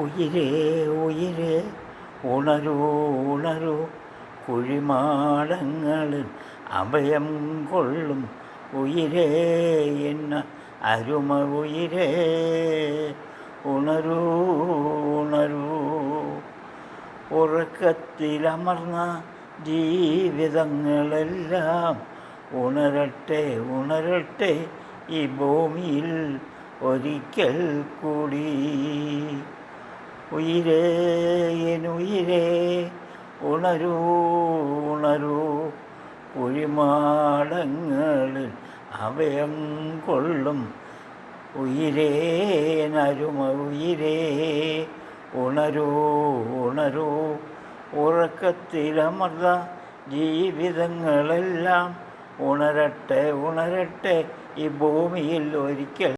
ഉയിരേ ഉയിരേ ഉണരൂ ഉണരൂ, കുഴിമാടങ്ങളിൽ അഭയം കൊള്ളും ഉയിരേ എന്ന അരുമ ഉയിരേ, ഉണരൂ ഉണരൂ. ഉറക്കത്തിലമർന്ന ജീവിതങ്ങളെല്ലാം ഉണരട്ടെ ഉണരട്ടെ ഈ ഭൂമിയിൽ ഒരിക്കൽ കൂടി. ഉയിരേ എന്നുയിരേ ഉണരൂ ഉണരൂ, കുഴിമാടങ്ങളിൽ അഭയം കൊള്ളും ഉയിരേ നരുമ ഉയിരേ, ഉണരൂ ഉണരൂ. ഉറക്കത്തിലമർന്ന ജീവിതങ്ങളെല്ലാം ഉണരട്ടെ ഉണരട്ടെ ഈ ഭൂമിയിൽ ഒരിക്കൽ